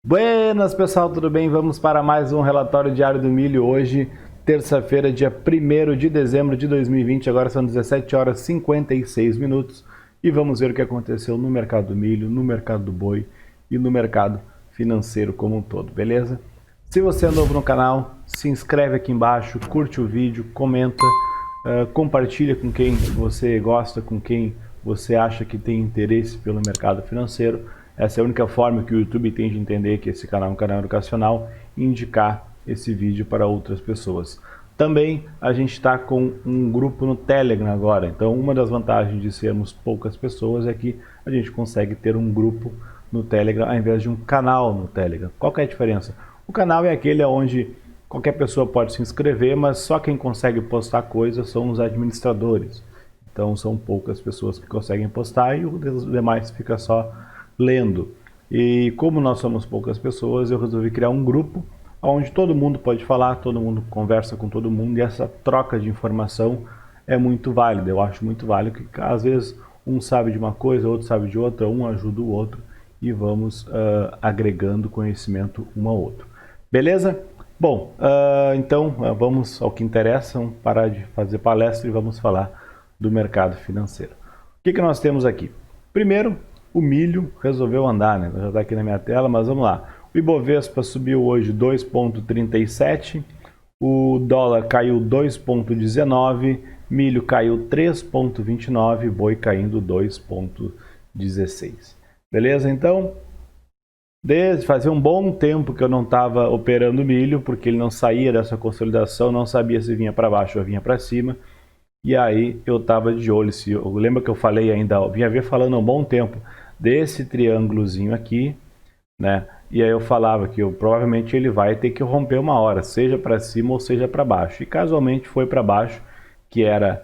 Buenas pessoal, tudo bem? Vamos para mais um relatório diário do milho. Hoje, terça-feira, dia 1º de dezembro de 2020, agora são 17 horas e 56 minutos e vamos ver o que aconteceu no mercado do milho, no mercado do boi e no mercado financeiro como um todo, beleza? Se você é novo no canal, se inscreve aqui embaixo, curte o vídeo, comenta, compartilha com quem você gosta, com quem você acha que tem interesse pelo mercado financeiro. Essa é a única forma que o YouTube tem de entender que esse canal é um canal educacional e indicar esse vídeo para outras pessoas. Também a gente está com um grupo no Telegram agora, então uma das vantagens de sermos poucas pessoas é que a gente consegue ter um grupo no Telegram ao invés de um canal no Telegram. Qual que é a diferença? O canal é aquele onde qualquer pessoa pode se inscrever, mas só quem consegue postar coisas são os administradores. Então são poucas pessoas que conseguem postar e os demais fica só lendo. E como nós somos poucas pessoas, eu resolvi criar um grupo onde todo mundo pode falar, todo mundo conversa com todo mundo e essa troca de informação é muito válida. Eu acho muito válido que às vezes um sabe de uma coisa, outro sabe de outra, um ajuda o outro e vamos agregando conhecimento um ao outro. Beleza? Bom, então vamos ao que interessa, vamos parar de fazer palestra e vamos falar do mercado financeiro. O que nós temos aqui? Primeiro, o milho resolveu andar, né? Já está aqui na minha tela, mas vamos lá. O Ibovespa subiu hoje 2,37, o dólar caiu 2,19, milho caiu 3,29, boi caindo 2,16. Beleza? Então, desde fazia um bom tempo que eu não estava operando milho, porque ele não saía dessa consolidação, não sabia se vinha para baixo ou vinha para cima. E aí eu estava de olho, eu lembro que eu falei ainda, eu vinha falando há um bom tempo desse triângulozinho aqui, né? E aí eu falava que provavelmente ele vai ter que romper uma hora, seja para cima ou seja para baixo. E casualmente foi para baixo, que era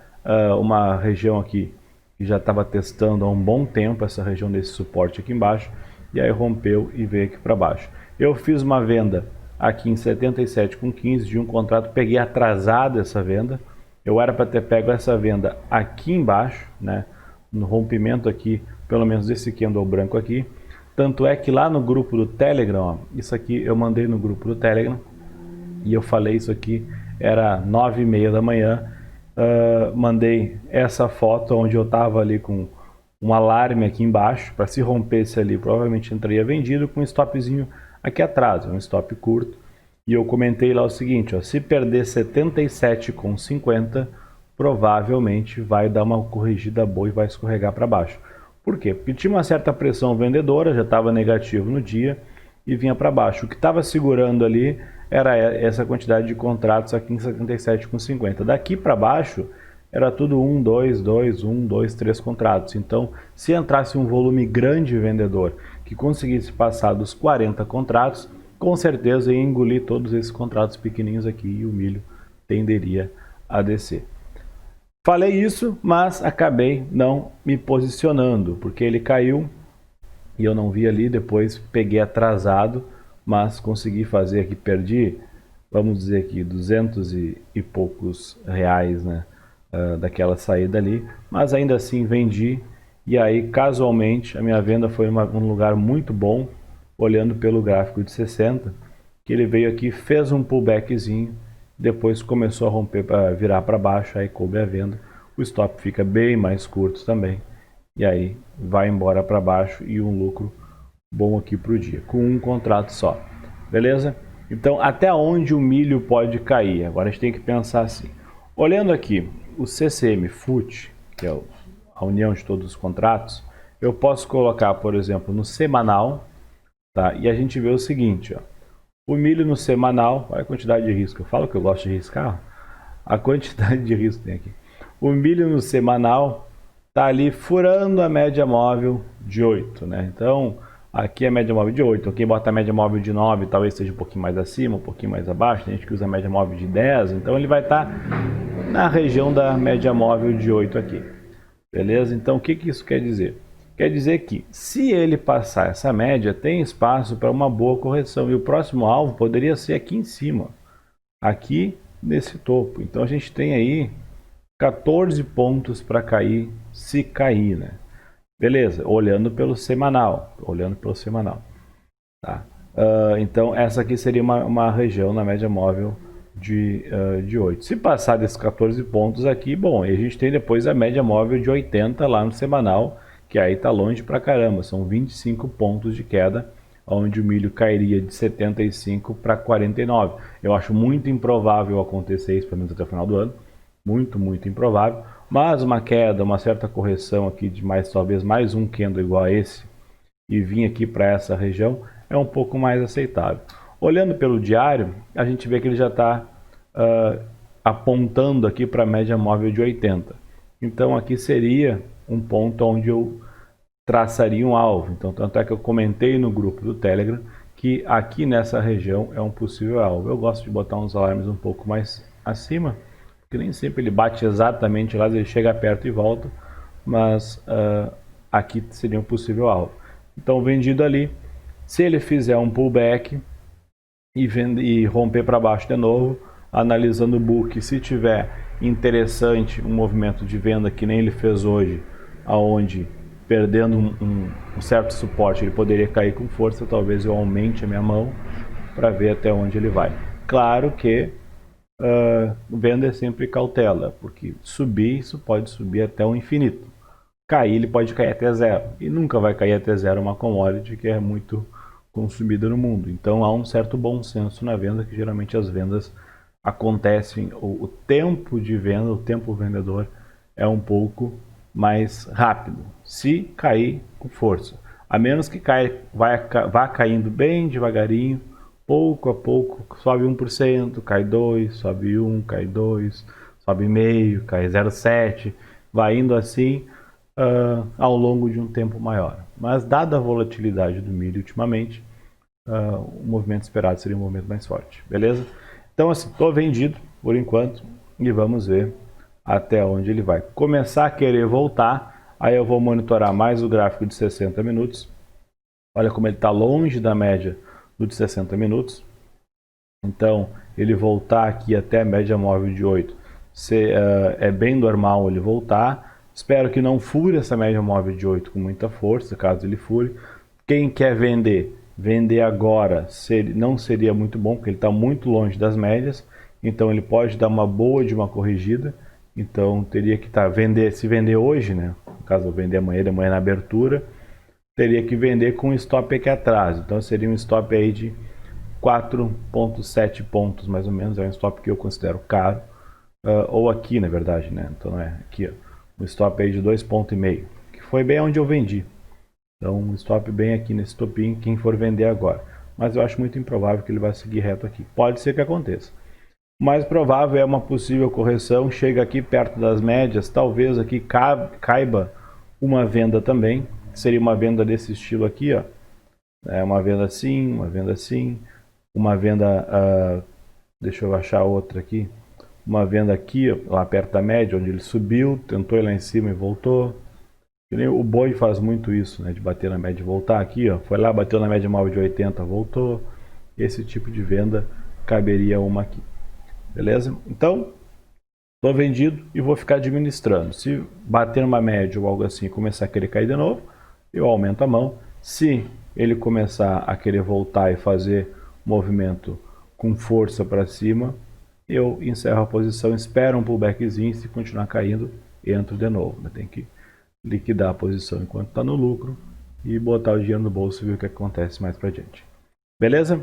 uma região aqui que já estava testando há um bom tempo, essa região desse suporte aqui embaixo, e aí rompeu e veio aqui para baixo. Eu fiz uma venda aqui em 77,15 de um contrato, peguei atrasado essa venda. Eu era para ter pego essa venda aqui embaixo, né? No rompimento aqui, pelo menos desse candle branco aqui. Tanto é que lá no grupo do Telegram, ó, isso aqui eu mandei no grupo do Telegram e eu falei isso aqui, era 9h30 da manhã. Mandei essa foto onde eu estava ali com um alarme aqui embaixo, para se rompesse ali, provavelmente entraria vendido com um stopzinho aqui atrás, um stop curto. E eu comentei lá o seguinte, ó, se perder 77,50, provavelmente vai dar uma corrigida boa e vai escorregar para baixo. Por quê? Porque tinha uma certa pressão vendedora, já estava negativo no dia e vinha para baixo. O que estava segurando ali era essa quantidade de contratos aqui em 77,50. Daqui para baixo era tudo 1, 2, 2, 1, 2, 3 contratos. Então, se entrasse um volume grande vendedor que conseguisse passar dos 40 contratos, com certeza ia engolir todos esses contratos pequenininhos aqui e o milho tenderia a descer. Falei isso, mas acabei não me posicionando, porque ele caiu e eu não vi ali, depois peguei atrasado, mas consegui fazer aqui, perdi, vamos dizer aqui, 200 e poucos reais, né, daquela saída ali, mas ainda assim vendi e aí casualmente a minha venda foi um lugar muito bom, olhando pelo gráfico de 60, que ele veio aqui, fez um pullbackzinho, depois começou a romper, para virar para baixo, aí coube a venda, o stop fica bem mais curto também, e aí vai embora para baixo e um lucro bom aqui para o dia, com um contrato só, beleza? Então até onde o milho pode cair? Agora a gente tem que pensar assim, olhando aqui o CCM FUT, que é a união de todos os contratos, eu posso colocar, por exemplo, no semanal, tá? E a gente vê o seguinte, ó, o milho no semanal, olha a quantidade de risco, eu falo que eu gosto de riscar, a quantidade de risco tem aqui. O milho no semanal está ali furando a média móvel de 8, né? Então, aqui é a média móvel de 8, quem bota a média móvel de 9 talvez seja um pouquinho mais acima, um pouquinho mais abaixo, tem gente que usa a média móvel de 10, então ele vai estar na região da média móvel de 8 aqui, beleza? Então, o que isso quer dizer? Quer dizer que, se ele passar essa média, tem espaço para uma boa correção. E o próximo alvo poderia ser aqui em cima, aqui nesse topo. Então a gente tem aí 14 pontos para cair, se cair, né? Beleza, olhando pelo semanal, tá? Então essa aqui seria uma região na média móvel de 8. Se passar desses 14 pontos aqui, bom, e a gente tem depois a média móvel de 80 lá no semanal, que aí está longe pra caramba, são 25 pontos de queda, onde o milho cairia de 75 para 49. Eu acho muito improvável acontecer isso, pelo menos até o final do ano, muito improvável, mas uma queda, uma certa correção aqui de mais, talvez mais um candle igual a esse, e vir aqui para essa região, é um pouco mais aceitável. Olhando pelo diário, a gente vê que ele já está apontando aqui para a média móvel de 80. Então aqui seria um ponto onde eu traçaria um alvo. Então tanto é que eu comentei no grupo do Telegram que aqui nessa região é um possível alvo. Eu gosto de botar uns alarmes um pouco mais acima, porque nem sempre ele bate exatamente lá, ele chega perto e volta, mas aqui seria um possível alvo. Então vendido ali, se ele fizer um pullback e romper para baixo de novo, analisando o book, se tiver interessante um movimento de venda que nem ele fez hoje, aonde perdendo um certo suporte ele poderia cair com força, talvez eu aumente a minha mão para ver até onde ele vai. Claro que venda é sempre cautela, porque subir, isso pode subir até o infinito. Cair, ele pode cair até zero. E nunca vai cair até zero uma commodity que é muito consumida no mundo. Então há um certo bom senso na venda, que geralmente as vendas acontecem, o tempo de venda, o tempo vendedor é um pouco mais rápido, se cair com força. A menos que vá caindo bem devagarinho, pouco a pouco, sobe 1%, cai 2%, sobe 1%, cai 2%, sobe meio, cai 0,7%, vai indo assim ao longo de um tempo maior. Mas dada a volatilidade do milho ultimamente, o movimento esperado seria um movimento mais forte, beleza? Então assim, estou vendido por enquanto e vamos ver até onde ele vai. Começar a querer voltar, aí eu vou monitorar mais o gráfico de 60 minutos. Olha como ele está longe da média do de 60 minutos. Então, ele voltar aqui até a média móvel de 8, é bem normal ele voltar. Espero que não fure essa média móvel de 8 com muita força, caso ele fure. Quem quer vender agora não seria muito bom, porque ele está muito longe das médias. Então ele pode dar uma boa de uma corrigida. Então teria que se vender hoje, né? No caso, eu vender amanhã, de manhã na abertura, teria que vender com um stop aqui atrás. Então seria um stop aí de 4,7 pontos mais ou menos. É um stop que eu considero caro. Ou aqui, na verdade, né? Então é aqui, ó, um stop aí de 2,5 pontos, que foi bem onde eu vendi. Então um stop bem aqui nesse topinho, quem for vender agora. Mas eu acho muito improvável que ele vai seguir reto aqui. Pode ser que aconteça. O mais provável é uma possível correção, chega aqui perto das médias, talvez aqui caiba uma venda também. Seria uma venda desse estilo aqui, ó. Uma venda assim, uma venda assim, uma venda, deixa eu achar outra aqui, uma venda aqui, ó, lá perto da média, onde ele subiu, tentou ir lá em cima e voltou. O boi faz muito isso, né, de bater na média e voltar aqui, ó, foi lá, bateu na média móvel de 80, voltou. Esse tipo de venda caberia uma aqui, beleza? Então, estou vendido e vou ficar administrando. Se bater uma média ou algo assim e começar a querer cair de novo, eu aumento a mão. Se ele começar a querer voltar e fazer movimento com força para cima, eu encerro a posição, espero um pullbackzinho, se continuar caindo, entro de novo. Tem que liquidar a posição enquanto está no lucro e botar o dinheiro no bolso e ver o que acontece mais para diante. Beleza?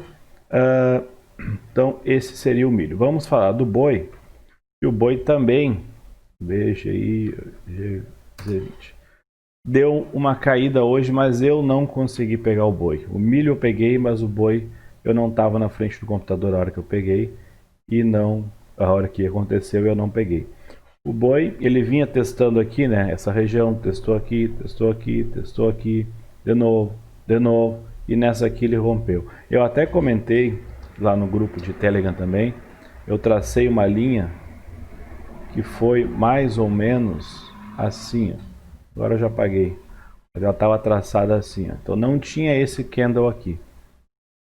Então esse seria o milho. Vamos falar do boi. E o boi também, deixa aí, G20, deu uma caída hoje, mas eu não consegui pegar o boi. O milho eu peguei, mas o boi eu não estava na frente do computador a hora que eu peguei e a hora que aconteceu eu não peguei. O boi, ele vinha testando aqui, né, essa região, testou aqui, de novo, e nessa aqui ele rompeu. Eu até comentei lá no grupo de Telegram também, eu tracei uma linha que foi mais ou menos assim, ó. Agora eu já apaguei, ela estava traçada assim, ó. Então não tinha esse candle aqui.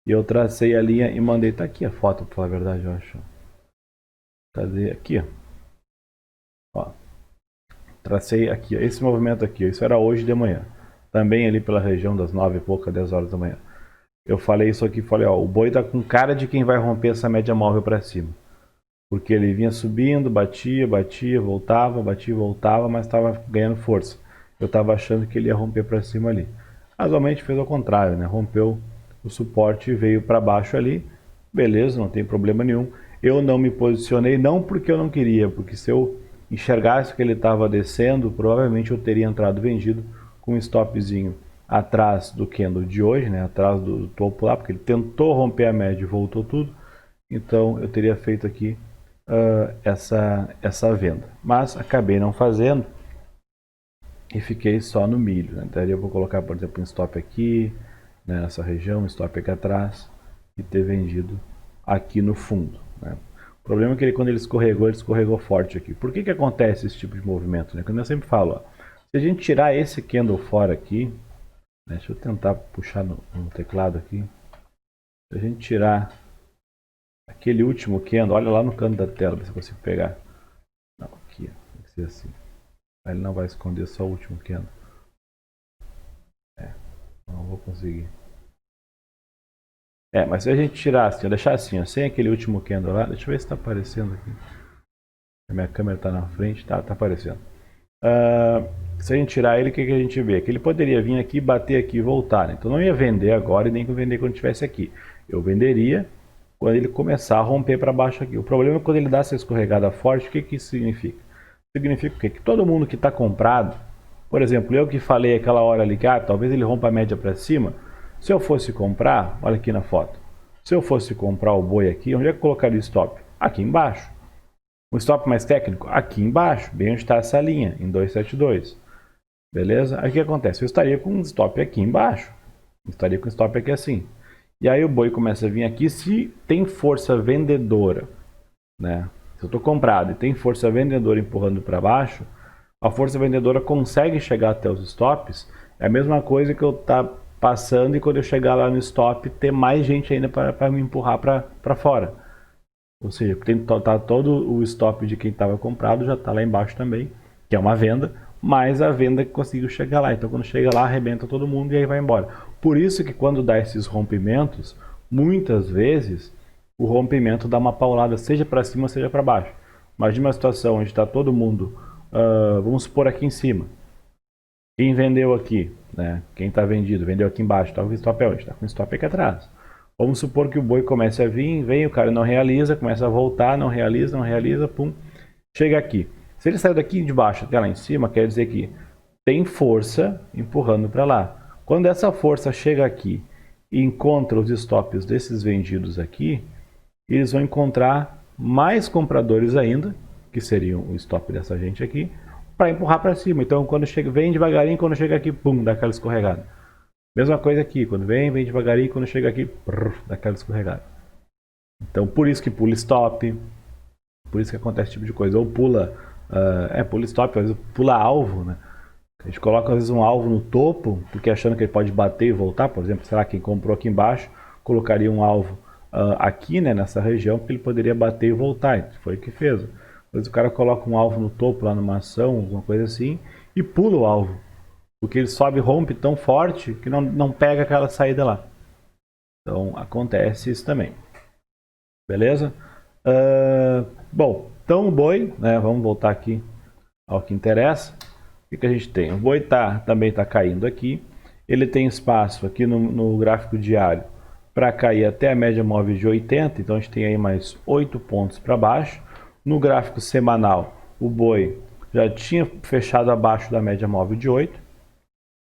E eu tracei a linha e mandei, tá aqui a foto, pra falar a verdade, eu acho. Cadê? Aqui, ó. Tracei aqui, ó, esse movimento aqui, ó. Isso era hoje de manhã. Também ali pela região das 9 e pouca, 10 horas da manhã. eu falei isso aqui, falei, ó, o boi tá com cara de quem vai romper essa média móvel para cima. Porque ele vinha subindo, batia, voltava, mas estava ganhando força. Eu estava achando que ele ia romper para cima ali. Casualmente fez ao contrário, né? Rompeu o suporte e veio para baixo ali. Beleza, não tem problema nenhum. Eu não me posicionei, não porque eu não queria, porque se eu enxergasse que ele estava descendo, provavelmente eu teria entrado vendido com um stopzinho atrás do candle de hoje, né? Atrás do topo lá, porque ele tentou romper a média e voltou tudo. Então eu teria feito aqui essa venda. Mas acabei não fazendo e fiquei só no milho. Né? Daria para colocar, por exemplo, um stop aqui, né, nessa região, um stop aqui atrás e ter vendido aqui no fundo. Né? O problema é que quando ele escorregou forte aqui. Por que acontece esse tipo de movimento? Né? Como eu sempre falo, ó, se a gente tirar esse candle fora aqui, né, deixa eu tentar puxar no teclado aqui. Se a gente tirar aquele último candle, olha lá no canto da tela, se eu consigo pegar. Não, aqui, tem que ser assim. Aí ele não vai esconder só o último candle. Não vou conseguir. Mas se a gente tirar assim, deixar assim, ó, sem aquele último candle lá, deixa eu ver se está aparecendo aqui. A minha câmera está na frente, tá aparecendo. Se a gente tirar ele, o que a gente vê? Que ele poderia vir aqui, bater aqui e voltar. Né? Então não ia vender agora e nem vender quando estivesse aqui. Eu venderia quando ele começar a romper para baixo aqui. O problema é quando ele dá essa escorregada forte, o que isso significa? Significa o quê? Que todo mundo que está comprado, por exemplo, eu que falei aquela hora ali que talvez ele rompa a média para cima, se eu fosse comprar, olha aqui na foto, se eu fosse comprar o boi aqui, onde é que eu colocaria o stop? Aqui embaixo. O stop mais técnico? Aqui embaixo, bem onde está essa linha, em 272. Beleza? Aí o que acontece? Eu estaria com um stop aqui embaixo. Eu estaria com um stop aqui assim. E aí o boi começa a vir aqui, se tem força vendedora, né? Se eu estou comprado e tem força vendedora empurrando para baixo, a força vendedora consegue chegar até os stops. É a mesma coisa que eu estar passando e quando eu chegar lá no stop, ter mais gente ainda para me empurrar para fora. Ou seja, tá todo o stop de quem estava comprado já está lá embaixo também, que é uma venda, mais a venda que conseguiu chegar lá. Então quando chega lá, arrebenta todo mundo e aí vai embora. Por isso que quando dá esses rompimentos, muitas vezes o rompimento dá uma paulada, seja para cima, seja para baixo. Imagina uma situação onde está todo mundo, vamos supor aqui em cima. Quem vendeu aqui, né? Quem está vendido, vendeu aqui embaixo, está com o stop onde? Está com o stop aqui atrás. Vamos supor que o boi comece a vir, vem, o cara não realiza, começa a voltar, não realiza, pum, chega aqui. Se ele saiu daqui de baixo até lá em cima, quer dizer que tem força empurrando para lá. Quando essa força chega aqui e encontra os stops desses vendidos aqui, eles vão encontrar mais compradores ainda, que seriam o stop dessa gente aqui, para empurrar para cima. Então, quando chega, vem devagarinho, quando chega aqui, pum, dá aquela escorregada. Mesma coisa aqui, quando vem devagarinho, quando chega aqui, dá aquela escorregada. Então, por isso que pula stop, por isso que acontece esse tipo de coisa. Ou pula, pula stop, às vezes pula alvo, né? A gente coloca às vezes um alvo no topo, porque achando que ele pode bater e voltar, por exemplo, será quem comprou aqui embaixo, colocaria um alvo aqui, né, nessa região, porque ele poderia bater e voltar. Foi o que fez. Às vezes o cara coloca um alvo no topo, lá numa ação, alguma coisa assim, e pula o alvo. Porque ele sobe e rompe tão forte que não pega aquela saída lá. Então acontece isso também. Beleza? Bom, então o boi, né, vamos voltar aqui ao que interessa. O que a gente tem? O boi também está caindo aqui. Ele tem espaço aqui no gráfico diário para cair até a média móvel de 80. Então a gente tem aí mais 8 pontos para baixo. No gráfico semanal, o boi já tinha fechado abaixo da média móvel de 8.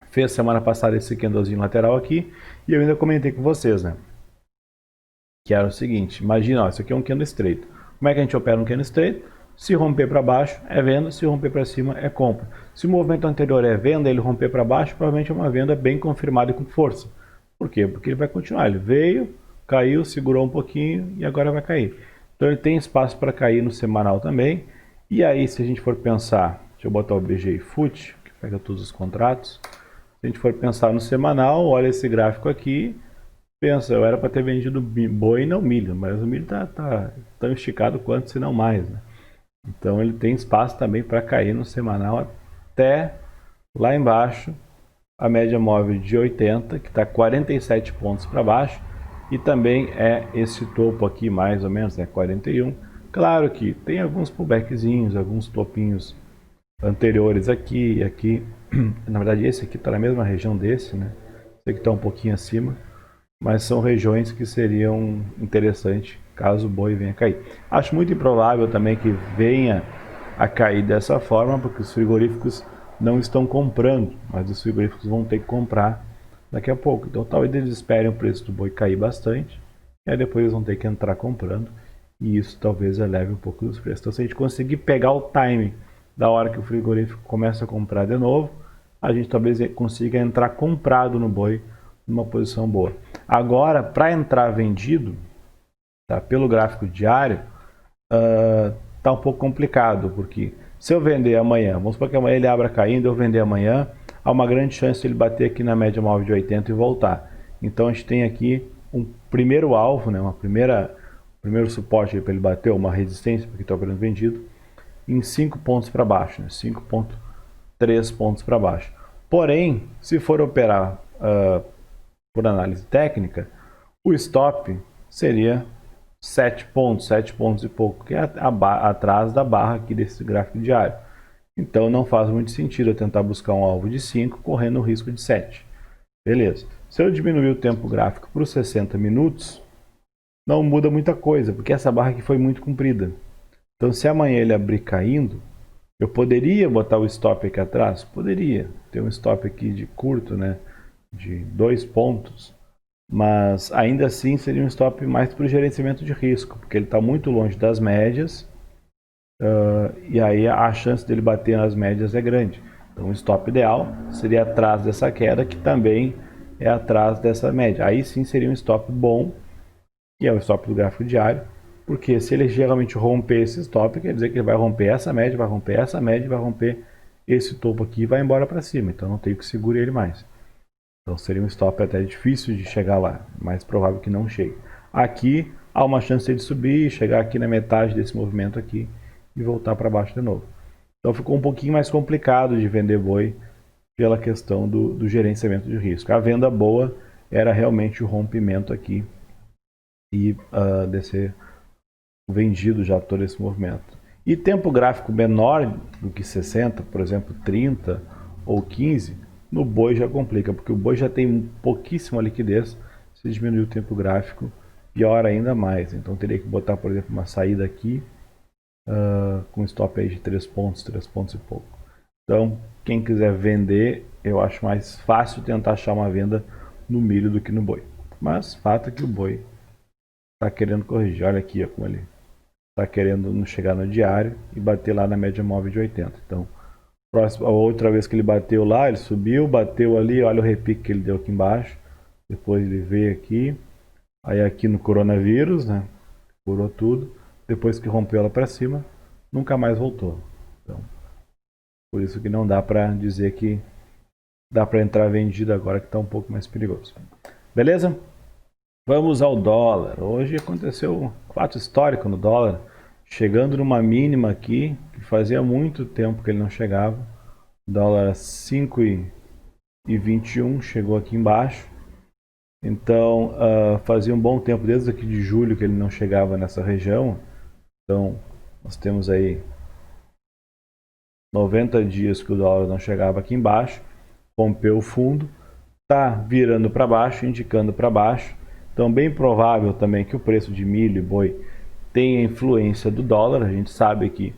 Fez semana passada esse candlezinho lateral aqui. E eu ainda comentei com vocês, né? Que era o seguinte, imagina, ó, isso aqui é um candle estreito. Como é que a gente opera um candle estreito? Se romper para baixo é venda, se romper para cima é compra. Se o movimento anterior é venda, ele romper para baixo, provavelmente é uma venda bem confirmada e com força. Por quê? Porque ele vai continuar. Ele veio, caiu, segurou um pouquinho e agora vai cair. Então ele tem espaço para cair no semanal também. E aí, se a gente for pensar, deixa eu botar o BGI FUT, que pega todos os contratos. Se a gente for pensar no semanal, olha esse gráfico aqui. Pensa, eu era para ter vendido boi e não milho, mas o milho está tão esticado quanto, se não mais. Né? Então ele tem espaço também para cair no semanal até lá embaixo, a média móvel de 80, que está 47 pontos para baixo, e também é esse topo aqui, mais ou menos, né, 41. Claro que tem alguns pullbackzinhos, alguns topinhos anteriores aqui e aqui. Na verdade, esse aqui está na mesma região desse, né? Esse aqui está um pouquinho acima, mas são regiões que seriam interessantes caso o boi venha cair. Acho muito improvável também que venha a cair dessa forma, porque os frigoríficos não estão comprando, mas os frigoríficos vão ter que comprar daqui a pouco. Então talvez eles esperem o preço do boi cair bastante, e aí depois eles vão ter que entrar comprando, e isso talvez eleve um pouco os preços. Então se a gente conseguir pegar o timing da hora que o frigorífico começa a comprar de novo, a gente talvez consiga entrar comprado no boi numa posição boa. Agora, para entrar vendido, tá, pelo gráfico diário, tá um pouco complicado, porque se eu vender amanhã, vamos supor que amanhã ele abra caindo, eu vender amanhã, há uma grande chance de ele bater aqui na média móvel de 80 e voltar. Então a gente tem aqui um primeiro alvo, né, primeiro suporte para ele bater, uma resistência, porque está operando vendido, em 5 pontos para baixo, né, 5,3 pontos para baixo. Porém, se for operar por análise técnica, o stop seria 7 pontos e pouco, que é atrás da barra aqui desse gráfico diário. Então não faz muito sentido eu tentar buscar um alvo de 5 correndo o risco de 7. Beleza. Se eu diminuir o tempo gráfico para os 60 minutos, não muda muita coisa, porque essa barra aqui foi muito comprida. Então se amanhã ele abrir caindo, eu poderia botar o stop aqui atrás? Poderia. Ter um stop aqui de curto, né? De 2 pontos. Mas ainda assim seria um stop mais para o gerenciamento de risco, porque ele está muito longe das médias, e aí a chance dele bater nas médias é grande. Então o stop ideal seria atrás dessa queda, que também é atrás dessa média. Aí sim seria um stop bom, que é o stop do gráfico diário, porque se ele geralmente romper esse stop, quer dizer que ele vai romper essa média, vai romper essa média, vai romper esse topo aqui e vai embora para cima. Então não tem que segurar ele mais. Então seria um stop até difícil de chegar lá, mais provável que não chegue. Aqui há uma chance de subir, chegar aqui na metade desse movimento aqui e voltar para baixo de novo. Então ficou um pouquinho mais complicado de vender boi pela questão do gerenciamento de risco. A venda boa era realmente o rompimento aqui e descer vendido já todo esse movimento. E tempo gráfico menor do que 60, por exemplo 30 ou 15, no boi já complica, porque o boi já tem pouquíssima liquidez. Se diminuir o tempo gráfico, piora ainda mais. Então teria que botar, por exemplo, uma saída aqui com stop aí de 3 pontos e pouco. Então, quem quiser vender, eu acho mais fácil tentar achar uma venda no milho do que no boi. Mas fato é que o boi está querendo corrigir. Olha aqui, ó, como ele está querendo chegar no diário e bater lá na média móvel de 80. Então, a outra vez que ele bateu lá, ele subiu, bateu ali, olha o repique que ele deu aqui embaixo. Depois ele veio aqui, aí aqui no coronavírus, né? Curou tudo. Depois que rompeu ela para cima, nunca mais voltou. Então, por isso que não dá para dizer que dá para entrar vendido agora, que está um pouco mais perigoso. Beleza? Vamos ao dólar. Hoje aconteceu um fato histórico no dólar, chegando numa mínima aqui, que fazia muito tempo que ele não chegava. Dólar 5,21 chegou aqui embaixo. Então fazia um bom tempo, desde aqui de julho, que ele não chegava nessa região. Então nós temos aí 90 dias que o dólar não chegava aqui embaixo, rompeu o fundo, está virando para baixo, indicando para baixo. Então bem provável também que o preço de milho e boi tenha influência do dólar. A gente sabe que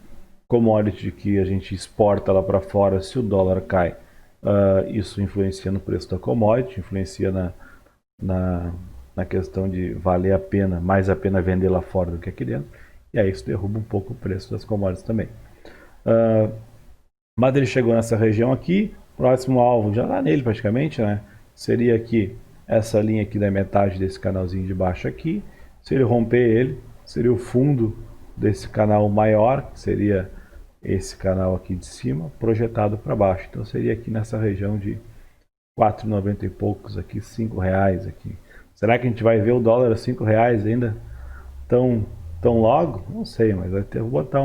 commodity que a gente exporta lá para fora, se o dólar cai, isso influencia no preço da commodity, influencia na questão de valer a pena, mais a pena vender lá fora do que aqui dentro, e aí isso derruba um pouco o preço das commodities também. Mas ele chegou nessa região aqui, próximo alvo, já lá nele praticamente, né? Seria aqui, essa linha aqui da metade desse canalzinho de baixo aqui. Se ele romper ele, seria o fundo desse canal maior, que seria esse canal aqui de cima, projetado para baixo. Então seria aqui nessa região de 4,90 e poucos aqui, 5 reais aqui. Será que a gente vai ver o dólar a 5 reais ainda tão logo? Não sei, mas vou botar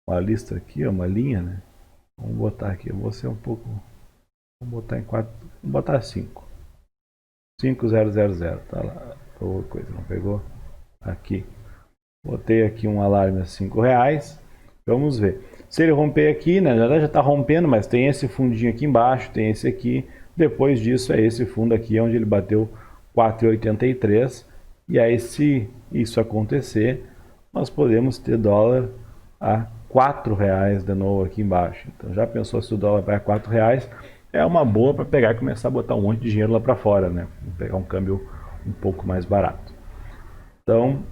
uma lista aqui, uma linha, né? Vamos botar aqui, eu vou ser um pouco... Vamos botar em 4... Vamos botar 5. 5000, tá lá. Boa coisa, não pegou? Aqui. Botei aqui um alarme a R$5. Vamos ver. Se ele romper aqui, né? Já está rompendo, mas tem esse fundinho aqui embaixo, tem esse aqui. Depois disso é esse fundo aqui, onde ele bateu 4,83. E aí, se isso acontecer, nós podemos ter dólar a R$4 de novo aqui embaixo. Então, já pensou se o dólar vai a R$4? É uma boa para pegar e começar a botar um monte de dinheiro lá para fora, né? Pegar um câmbio um pouco mais barato. Então,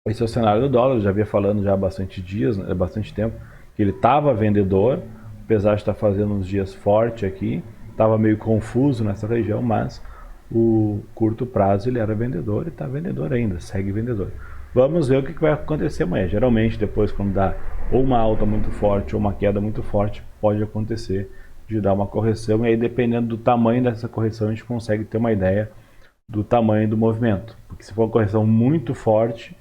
esse é o cenário do dólar. Eu já havia falando já há bastante dias, bastante tempo, que ele estava vendedor, apesar de estar fazendo uns dias forte aqui, estava meio confuso nessa região, mas o curto prazo ele era vendedor e está vendedor ainda, segue vendedor. Vamos ver o que vai acontecer amanhã. Geralmente, depois, quando dá ou uma alta muito forte ou uma queda muito forte, pode acontecer de dar uma correção. E aí, dependendo do tamanho dessa correção, a gente consegue ter uma ideia do tamanho do movimento. Porque se for uma correção muito forte,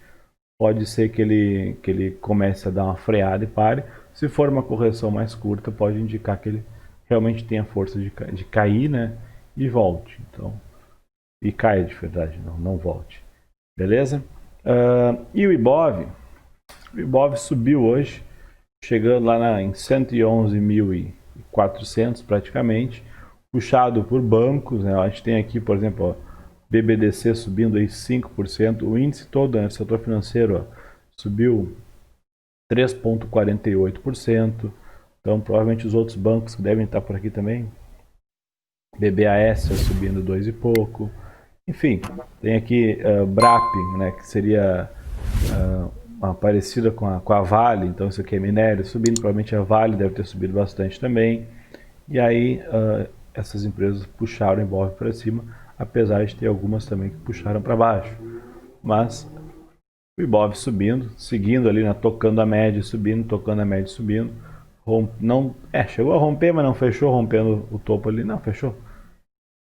pode ser que ele comece a dar uma freada e pare. Se for uma correção mais curta, pode indicar que ele realmente tenha força de cair, né? E volte. Então, e caia de verdade, não volte. Beleza? E o Ibov? O Ibov subiu hoje, chegando lá em 111.400 praticamente, puxado por bancos, né? A gente tem aqui, por exemplo, ó, BBDC subindo aí 5%, o índice todo, né, setor financeiro, ó, subiu 3,48%, então provavelmente os outros bancos que devem estar por aqui também, BBAS subindo 2 e pouco, enfim, tem aqui BRAP, né, que seria uma parecida com a Vale, então isso aqui é minério subindo, provavelmente a Vale deve ter subido bastante também, e aí essas empresas puxaram o Ibov para cima, apesar de ter algumas também que puxaram para baixo. Mas o Ibov subindo, seguindo ali, né, tocando a média, subindo, tocando a média, subindo. Chegou a romper, mas não fechou, rompendo o topo ali. Não, fechou.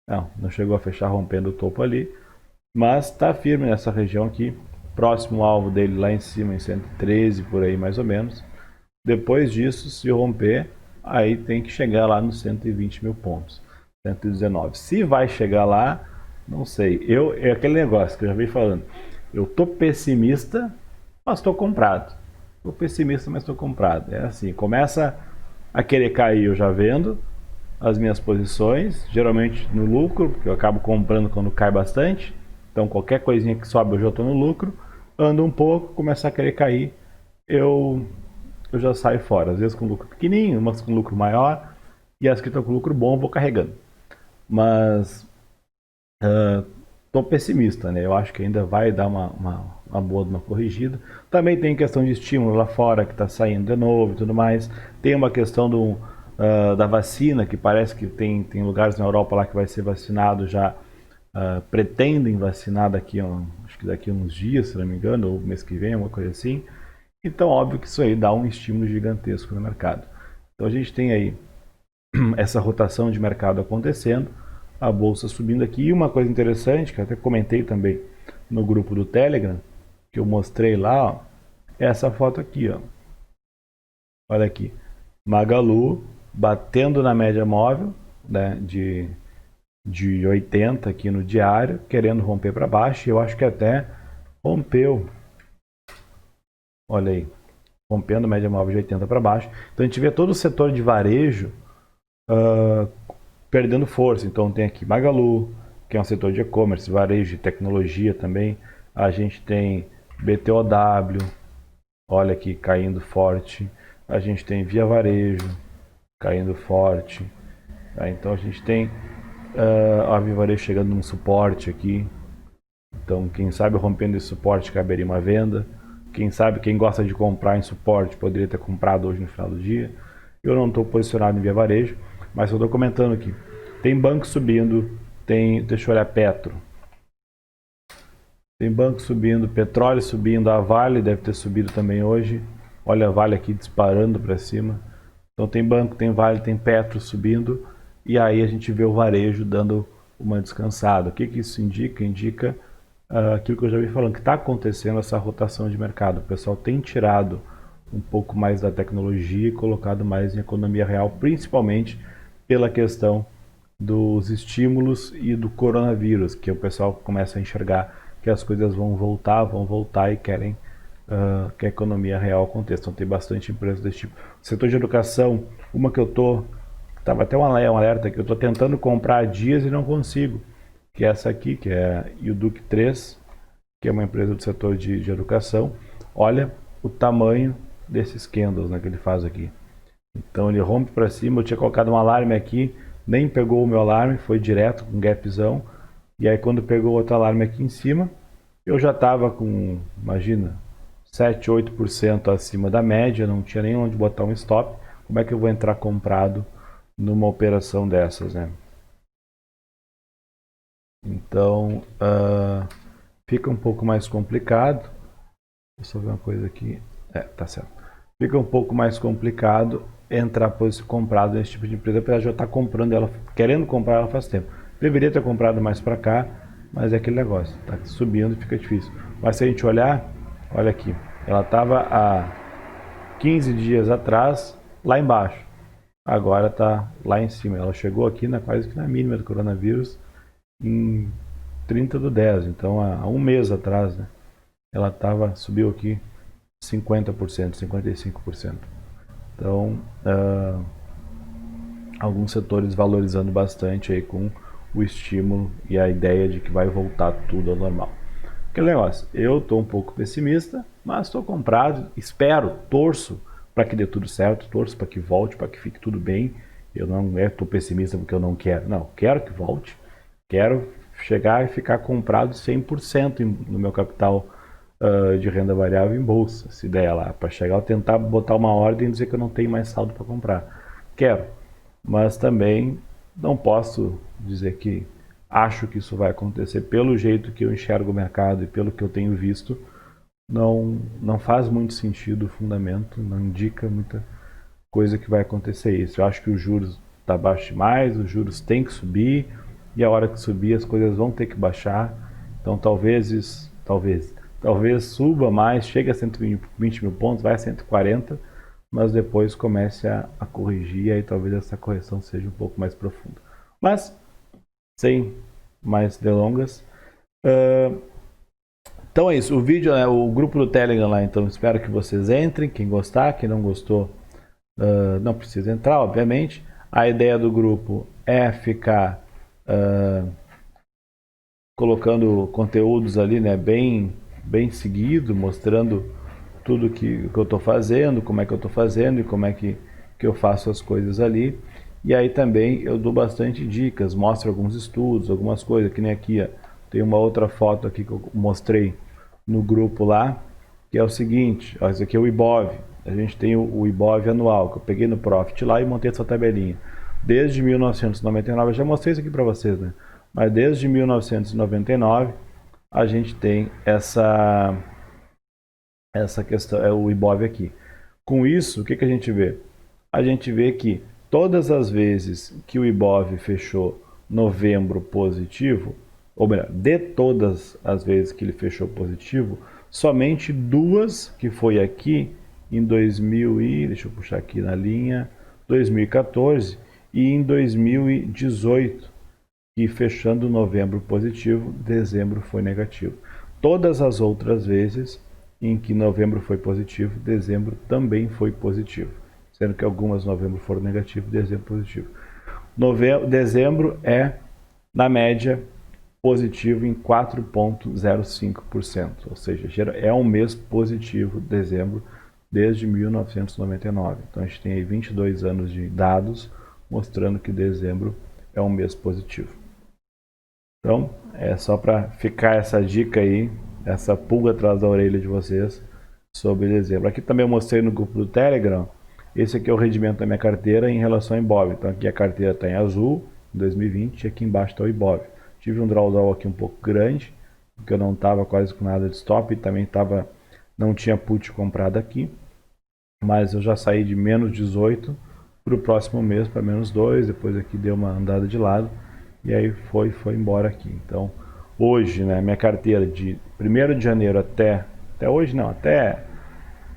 Não chegou a fechar rompendo o topo ali. Mas está firme nessa região aqui. Próximo alvo dele lá em cima, em 113, por aí mais ou menos. Depois disso, se romper, aí tem que chegar lá nos 120 mil pontos. 119. Se vai chegar lá, não sei. É aquele negócio que eu já vim falando. Eu tô pessimista, mas estou comprado. Tô pessimista, mas estou comprado. É assim, começa a querer cair, eu já vendo as minhas posições, geralmente no lucro, porque eu acabo comprando quando cai bastante. Então qualquer coisinha que sobe eu já estou no lucro. Anda um pouco, começa a querer cair, eu já saio fora. Às vezes com lucro pequenininho, umas com lucro maior, e as que estão com lucro bom eu vou carregando. Mas tô pessimista, né? Eu acho que ainda vai dar uma boa uma corrigida. Também tem questão de estímulo lá fora que está saindo de novo e tudo mais. Tem uma questão da vacina, que parece que tem lugares na Europa lá que vai ser vacinado já. Pretendem vacinar acho que daqui a uns dias, se não me engano, ou mês que vem, uma coisa assim. Então, óbvio que isso aí dá um estímulo gigantesco no mercado. Então, a gente tem aí essa rotação de mercado acontecendo, a bolsa subindo aqui. E uma coisa interessante, que eu até comentei também no grupo do Telegram, que eu mostrei lá, ó, é essa foto aqui, ó. Olha aqui, Magalu batendo na média móvel, né, de 80 aqui no diário, querendo romper para baixo, e eu acho que até rompeu. Olha aí, rompendo a média móvel de 80 para baixo. Então a gente vê todo o setor de varejo perdendo força. Então tem aqui Magalu, que é um setor de e-commerce, varejo e tecnologia também. A gente tem BTOW, olha aqui, caindo forte. A gente tem Via Varejo, caindo forte. Tá? Então a gente tem a Via Varejo chegando num suporte aqui. Então quem sabe rompendo esse suporte caberia uma venda. Quem sabe, quem gosta de comprar em suporte poderia ter comprado hoje no final do dia. Eu não estou posicionado em Via Varejo, mas eu estou comentando aqui. Tem banco subindo, deixa eu olhar Petro. Tem banco subindo, petróleo subindo, a Vale deve ter subido também hoje. Olha a Vale aqui disparando para cima. Então tem banco, tem Vale, tem Petro subindo. E aí a gente vê o varejo dando uma descansada. O que isso indica? Indica aquilo que eu já vi falando, que está acontecendo essa rotação de mercado. O pessoal tem tirado um pouco mais da tecnologia e colocado mais em economia real, principalmente pela questão dos estímulos e do coronavírus, que o pessoal começa a enxergar que as coisas vão voltar e querem que a economia real aconteça. Então tem bastante empresas desse tipo. O setor de educação, uma que eu estava até um alerta que eu estou tentando comprar há dias e não consigo, que é essa aqui, que é a Uduk 3, que é uma empresa do setor de educação. Olha o tamanho desses candles, né, que ele faz aqui. Então ele rompe para cima, eu tinha colocado um alarme aqui, nem pegou o meu alarme, foi direto com gapzão. E aí quando pegou outro alarme aqui em cima, eu já estava com, imagina, 7, 8% acima da média, não tinha nem onde botar um stop. Como é que eu vou entrar comprado numa operação dessas, né? Então, fica um pouco mais complicado. Deixa eu ver uma coisa aqui. Tá certo. Fica um pouco mais complicado entrar comprado nesse tipo de empresa, apesar de eu estar comprando ela, querendo comprar ela faz tempo. Deveria ter comprado mais para cá, mas é aquele negócio, tá subindo e fica difícil. Mas se a gente olhar, olha aqui, ela estava há 15 dias atrás lá embaixo, agora está lá em cima. Ela chegou aqui quase que na mínima do coronavírus em 30/10, então há um mês atrás, né? Ela subiu aqui 50%, 55%. Então, alguns setores valorizando bastante aí com o estímulo e a ideia de que vai voltar tudo ao normal. Aquele negócio, eu estou um pouco pessimista, mas estou comprado, espero, torço para que dê tudo certo, torço para que volte, para que fique tudo bem. Eu não estou pessimista porque eu não quero, não, quero que volte, quero chegar e ficar comprado 100% no meu capital de renda variável em bolsa, se der lá, para chegar a tentar botar uma ordem e dizer que eu não tenho mais saldo para comprar. Quero, mas também não posso dizer que acho que isso vai acontecer. Pelo jeito que eu enxergo o mercado e pelo que eu tenho visto, não faz muito sentido o fundamento, não indica muita coisa que vai acontecer isso. Eu acho que os juros está baixo demais, os juros têm que subir, e a hora que subir as coisas vão ter que baixar. Então talvez suba mais, chegue a 120 mil pontos, vai a 140, mas depois comece a corrigir, e aí talvez essa correção seja um pouco mais profunda. Mas, sem mais delongas, então é isso, o vídeo, o grupo do Telegram lá, então espero que vocês entrem, quem gostar, quem não gostou, não precisa entrar, obviamente. A ideia do grupo é ficar colocando conteúdos ali, né, bem seguido, mostrando tudo que eu estou fazendo, como é que eu estou fazendo e como é que eu faço as coisas ali. E aí também eu dou bastante dicas, mostro alguns estudos, algumas coisas, que nem aqui, ó, tem uma outra foto aqui que eu mostrei no grupo lá, que é o seguinte, ó, esse aqui é o IBOV. A gente tem o IBOV anual, que eu peguei no Profit lá e montei essa tabelinha. Desde 1999, eu já mostrei isso aqui para vocês, né? Mas desde 1999 a gente tem essa questão, é o IBOV aqui. Com isso, o que a gente vê? A gente vê que todas as vezes que o IBOV fechou novembro positivo, ou melhor, de todas as vezes que ele fechou positivo, somente duas, que foi aqui em 2000 e, deixa eu puxar aqui na linha, 2014 e em 2018, que fechando novembro positivo, dezembro foi negativo. Todas as outras vezes em que novembro foi positivo, dezembro também foi positivo, sendo que algumas novembro foram negativo, dezembro positivo. Dezembro é, na média, positivo em 4,05%, ou seja, é um mês positivo, dezembro, desde 1999. Então a gente tem aí 22 anos de dados mostrando que dezembro é um mês positivo. Então, é só para ficar essa dica aí, essa pulga atrás da orelha de vocês sobre dezembro. Aqui também eu mostrei no grupo do Telegram, esse aqui é o rendimento da minha carteira em relação ao IBOV. Então aqui a carteira está em azul, em 2020, e aqui embaixo está o IBOV. Tive um drawdown aqui um pouco grande, porque eu não estava quase com nada de stop, e também não tinha put comprado aqui, mas eu já saí de menos 18 para o próximo mês para menos 2, depois aqui deu uma andada de lado, e aí foi embora aqui. Então hoje, né, minha carteira de 1º de janeiro até hoje não, até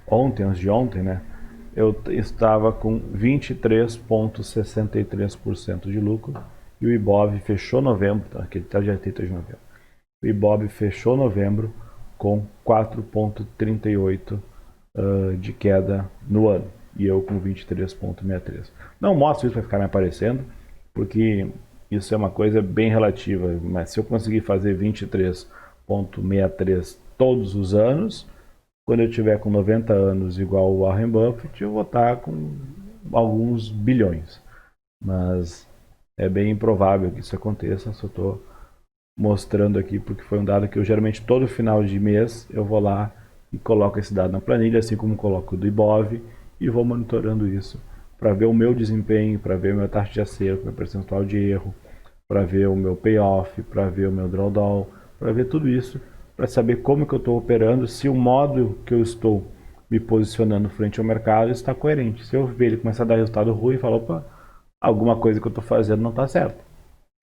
ontem, antes de ontem, né? Eu estava com 23,63% de lucro e o Ibov fechou novembro, tá? Aquele tá de 30 de novembro. O Ibov fechou novembro com 4,38 de queda no ano e eu com 23,63. Não mostro isso para ficar me aparecendo, porque isso é uma coisa bem relativa, mas se eu conseguir fazer 23,63 todos os anos, quando eu tiver com 90 anos igual o Warren Buffett, eu vou estar com alguns bilhões. Mas é bem improvável que isso aconteça, só estou mostrando aqui porque foi um dado que eu geralmente todo final de mês eu vou lá e coloco esse dado na planilha, assim como coloco o do Ibov, e vou monitorando isso para ver o meu desempenho, para ver a minha taxa de acerto, meu percentual de erro, para ver o meu payoff, para ver o meu drawdown, para ver tudo isso, para saber como que eu estou operando, se o modo que eu estou me posicionando frente ao mercado está coerente. Se eu ver ele começar a dar resultado ruim, eu falo, opa, alguma coisa que eu estou fazendo não está certo.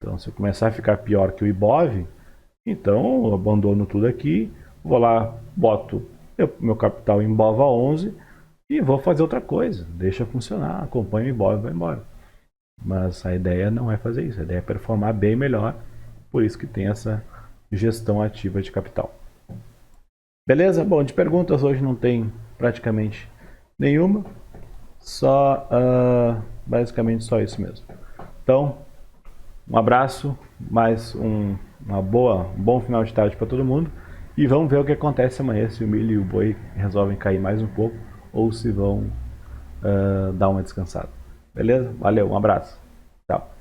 Então, se eu começar a ficar pior que o Ibov, então eu abandono tudo aqui, vou lá, boto meu capital em Ibov a 11 e vou fazer outra coisa. Deixa funcionar, acompanha o Ibov e vai embora. Mas a ideia não é fazer isso, a ideia é performar bem melhor, por isso que tem essa gestão ativa de capital. Beleza? Bom, de perguntas hoje não tem praticamente nenhuma, só basicamente só isso mesmo. Então, um abraço, um bom final de tarde para todo mundo e vamos ver o que acontece amanhã, se o milho e o boi resolvem cair mais um pouco ou se vão dar uma descansada. Beleza? Valeu, um abraço. Tchau.